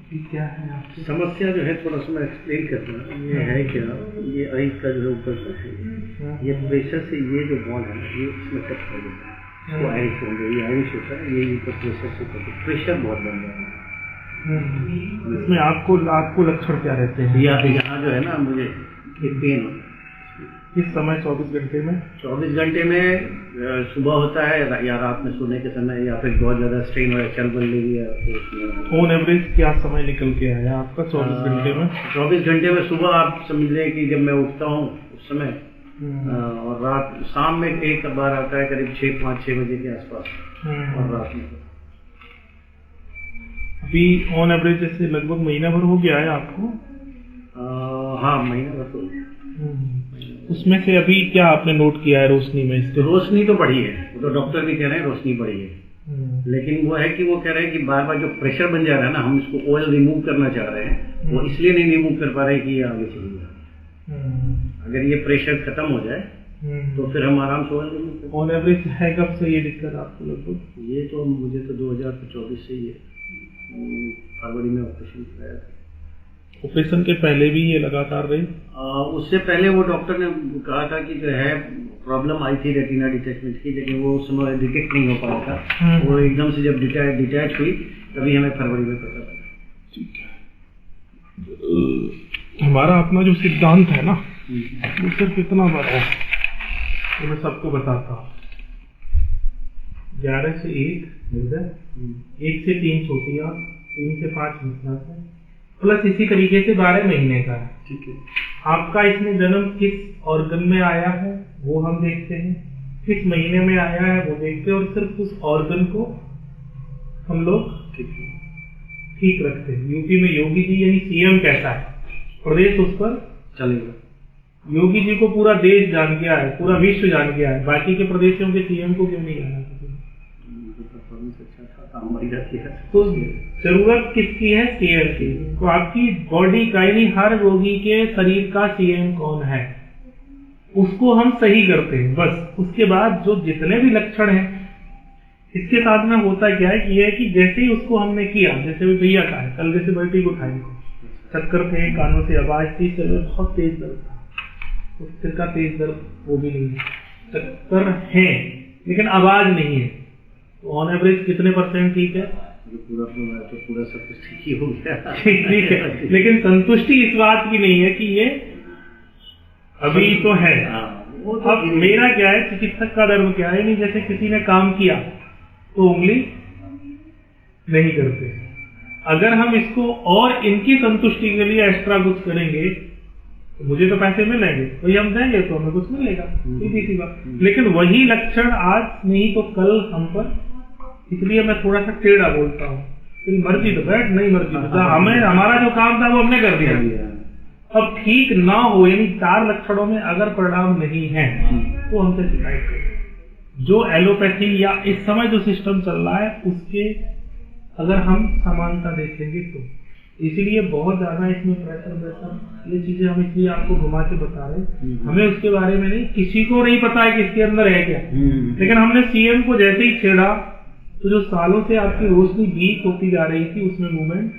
क्या है आपकी समस्या जो है थोड़ा सा मैं एक्सप्लेन करता हूँ। ये है क्या, ये आई का जो ऊपर का है, ये प्रेशर से ये जो बॉल है ना ये इसमें टच कर देता है, वो आयरिश हो गई, ये आयरिश होता है, ये ऊपर प्रेशर से करते प्रेशर बहुत बन रहा है। इसमें आपको लक्षण क्या रहते हैं? यहाँ जो है ना मुझे ये पेन होता है। किस समय? 24 घंटे में? 24 घंटे में सुबह होता है या रात में सोने के समय, या फिर बहुत ज्यादा स्ट्रेन हो चल बन लेगी। ऑन एवरेज क्या समय निकल के आया आपका 24 घंटे में? 24 घंटे में सुबह आप समझ लें कि जब मैं उठता हूँ उस समय, और रात शाम में एक बार आता है करीब 5-6 बजे के आसपास, और रात में। अभी ऑन एवरेज जैसे लगभग महीना भर हो गया है आपको? हाँ, महीना भर तो। उसमें से अभी क्या आपने नोट किया है रोशनी में? इसके रोशनी तो बढ़ी है, वो तो डॉक्टर भी कह रहे हैं रोशनी बढ़ी है, लेकिन वो है कि वो कह रहे हैं कि बार बार जो प्रेशर बन जा रहा है ना, हम इसको ऑयल रिमूव करना चाह रहे हैं, वो इसलिए नहीं रिमूव कर पा रहे कि ये आगे चली जाए। अगर ये प्रेशर खत्म हो जाए तो फिर हम आराम से ऑयल रिमूव कर। ऑन एवरेज है कब से ये दिक्कत आपको लगभग? ये तो मुझे तो 2024 से ही फरवरी में ऑपरेशन कराया था। ऑपरेशन के पहले भी ये लगातार रही? उससे पहले वो डॉक्टर ने कहा था कि जो है प्रॉब्लम आई थी रेटिना डिटैचमेंट की, लेकिन वो उस समय डिटेक्ट नहीं हो पाया था। वो एकदम से जब डिटैच हुई तभी हमें फरवरी में पता चला। ठीक है। हमारा अपना जो सिद्धांत है ना, वो सिर्फ इतना बड़ा है, तो मैं सबको बताता हूँ। 11 से 1 हृदय, 1 से 3 छोटियाँ, 3 से 5 विश्वास है, प्लस इसी तरीके से 12 महीने का है। ठीक है। आपका इसमें जन्म किस ऑर्गन में आया है वो हम देखते हैं, किस महीने में आया है वो देखते हैं, और सिर्फ उस ऑर्गन को हम लोग ठीक रखते हैं। यूपी में योगी जी यानी सीएम कैसा है, प्रदेश उस पर चलेगा। योगी जी को पूरा देश जान गया है, पूरा विश्व जान गया है, बाकी के प्रदेशों के सीएम को क्यों नहीं जाना? तो जरूरत किसकी है? सीएम की। तो आपकी बॉडी का यानी हर रोगी के शरीर का सीएम कौन है, उसको हम सही करते हैं बस। उसके बाद जो जितने भी लक्षण हैं, इसके साथ में होता क्या है कि ये है कि जैसे ही उसको हमने किया, जैसे भी भैया का है, कल जैसे बैठी को उठाई को चक्कर थे, कानों से आवाज थी, चलो बहुत तेज दर्द था, उस सिर का तेज दर्द वो भी नहीं, चक्कर है लेकिन आवाज नहीं है, तो ऑन एवरेज कितने % ठीक है? पूरा सब कुछ ठीक ही हो गया। ठीक है, लेकिन संतुष्टि इस बात की नहीं है कि ये अभी तो है। अब मेरा क्या है, चिकित्सक का धर्म क्या है, नहीं जैसे किसी ने काम किया तो उंगली नहीं करते। अगर हम इसको और इनकी संतुष्टि के लिए एक्स्ट्रा कुछ करेंगे तो मुझे तो पैसे मिलेंगे, वही हम देंगे तो हमें कुछ मिलेगा, सीधी सी बात। लेकिन वही लक्षण आज नहीं तो कल हम पर, इसलिए मैं थोड़ा सा टेढ़ा बोलता हूँ, तेरी मर्जी तो बैठ, नहीं मर्जी तो हमें, हमारा जो काम था वो हमने कर दिया। अब ठीक ना हो, यानी 4 लक्षणों में अगर परिणाम नहीं है तो हमसे शिकायत करें। जो एलोपैथी या इस समय जो सिस्टम चल रहा है उसके अगर हम समानता देखेंगे तो, इसीलिए बहुत ज्यादा इसमें प्रेशर ये चीजें हम इसलिए आपको घुमा के बता रहे, हमें उसके बारे में नहीं, किसी को नहीं पता है कि इसके अंदर है क्या। लेकिन हमने सीएम को जैसे ही छेड़ा तो जो सालों से आपकी रोशनी वीक होती जा रही थी उसमें मूवमेंट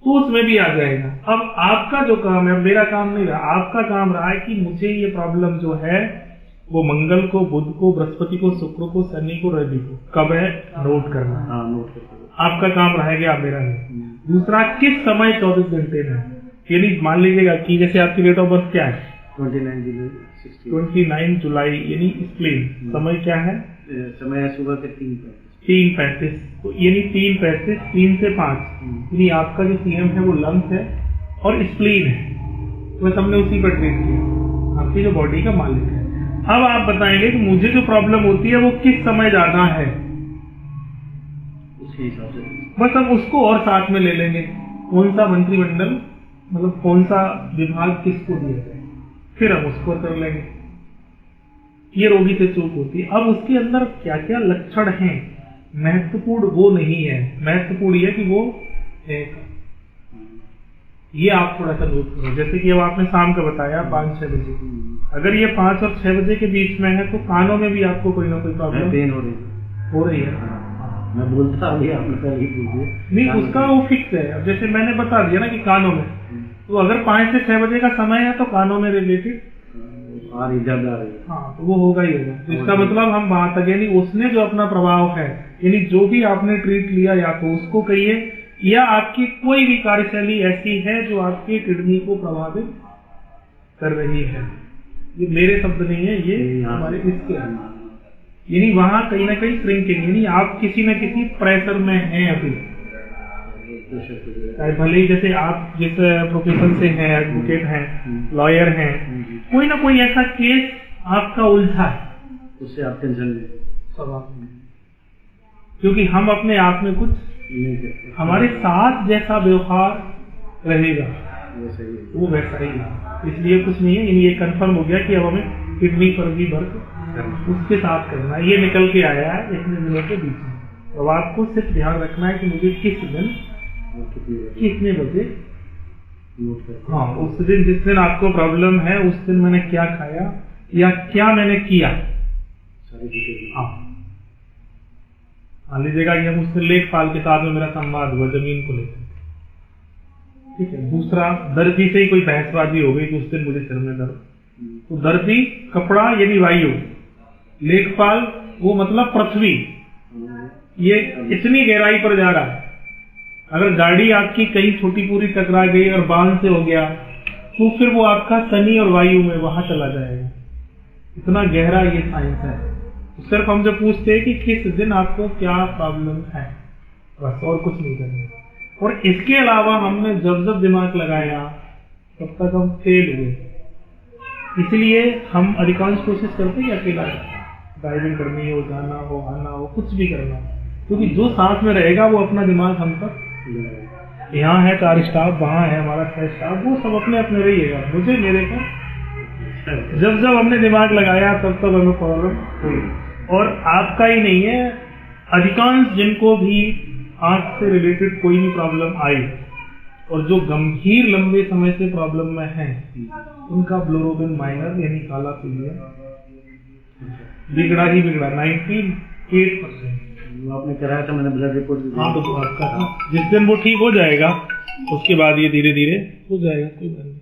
तो उसमें भी आ जाएगा। अब आपका जो काम है, मेरा काम नहीं रहा, आपका काम रहा है कि मुझे ये प्रॉब्लम जो है वो मंगल को, बुध को, बृहस्पति को, शुक्र को, शनि को, रवि को कब है नोट करना है। नोट करना आपका काम रह गया, मेरा नहीं। दूसरा, किस समय 24 घंटे में, यानी मान लीजिएगा कि जैसे आपकी डेट ऑफ बर्थ क्या है 29 जुलाई यानी स्प्लीन, समय क्या है? समय है सुबह के 3:35, तो यानी 3:35, 3 से 5, यानी आपका जो सीएम है वो लंग्स है और स्प्लीन है, तो हमने उसी पर ट्रीट किया, आपकी जो बॉडी का मालिक है। अब आप बताएंगे कि मुझे जो प्रॉब्लम होती है वो किस समय ज्यादा है, उसी हिसाब से बस हम उसको और साथ में ले लेंगे, कौन सा मंत्रिमंडल मतलब कौन सा विभाग किसको दिया जाए, फिर हम उसको कर लेंगे। ये रोगी से चूक होती है। अब उसके अंदर क्या क्या लक्षण हैं, महत्वपूर्ण वो नहीं है, महत्वपूर्ण ये कि वो है, ये आप थोड़ा सा नोट करो। जैसे कि अब आपने शाम का बताया 5-6 बजे, अगर ये 5 और 6 बजे के बीच में है तो कानों में भी आपको कोई ना कोई प्रॉब्लम पेन हो रही है। मैं बोलता अभी आपने पहले ही पूछ दिया। नहीं, उसका वो फिक्स है। अब जैसे मैंने बता दिया ना कि कानों में, तो अगर 5 से 6 बजे का समय है तो कानों में रिलेटेड हाँ, तो वो होगा ही होगा। तो इसका मतलब हम वहां तक, यानी उसने जो अपना प्रभाव है, यानी जो भी आपने ट्रीट लिया, या तो उसको कहिए, या आपकी कोई भी कार्यशैली ऐसी है जो आपकी किडनी को प्रभावित कर रही है। ये मेरे शब्द नहीं है, ये हमारे इसके, यानी वहां कहीं ना कहीं श्रिंकिंग, यानी आप किसी न किसी प्रेशर में हैं अभी। भले ही जैसे आप जिस प्रोफेशन से हैं, एडवोकेट हैं, लॉयर हैं, कोई ना कोई ऐसा केस आपका उलझा है, उससे आप टेंशन में सब आप, क्योंकि हम अपने आप में कुछ नहीं करते, हमारे साथ जैसा व्यवहार रहेगा वो वैसा ही है। इसलिए कुछ नहीं है, ये कंफर्म हो गया कि अब हमें किडनी पर भी वर्क उसके साथ करना है। ये निकल के आया है इतने दिनों के बीच में। तो आपको सिर्फ ध्यान रखना है कि मुझे किस दिन कितने बजे, हाँ, उस दिन जिस दिन आपको प्रॉब्लम है उस दिन मैंने क्या खाया या क्या मैंने किया। हाँ, मान लीजिएगा कि हम उससे लेखपाल के साथ में मेरा संवाद हुआ जमीन को लेकर, ठीक है। दूसरा, दर्जी से ही कोई बहसबाजी हो गई तो उस दिन मुझे सिर में दर्द, तो दर्जी कपड़ा यानी वायु, लेखपाल वो मतलब पृथ्वी, ये इतनी गहराई पर जा रहा है। अगर गाड़ी आपकी कहीं छोटी पूरी टकरा गई और बांध से हो गया तो फिर वो आपका शनि और वायु में वहां चला जाएगा। इतना गहरा ये साइंस है। तो सिर्फ हमसे पूछते हैं कि किस दिन आपको क्या प्रॉब्लम है, बस, और कुछ नहीं करना। और इसके अलावा हमने जब जब दिमाग लगाया तब तक हम फेल हुए। इसलिए हम अधिकांश कोशिश करते हैं अकेला ड्राइविंग करनी हो, जाना हो, आना हो, कुछ भी करना हो, क्योंकि जो साथ में रहेगा वो अपना दिमाग हम तक, यहाँ है 4 स्टाफ, वहाँ है हमारा 6 स्टाफ, वो सब अपने अपने रहिएगा, मुझे मेरे को जब जब हमने दिमाग लगाया तब तब हमें प्रॉब्लम हुई। और आपका ही नहीं है, अधिकांश जिनको भी आंख से रिलेटेड कोई भी प्रॉब्लम आई और जो गंभीर लंबे समय से प्रॉब्लम में है, उनका ब्लोरोबिन माइनर यानी काला पीलिया बिगड़ा ही बिगड़ा 98%। आपने कराया था, मैंने ब्लड रिपोर्ट भी, हाँ, तो आपका जिस दिन वो ठीक हो जाएगा उसके बाद ये धीरे धीरे हो जाएगा, कोई बात नहीं।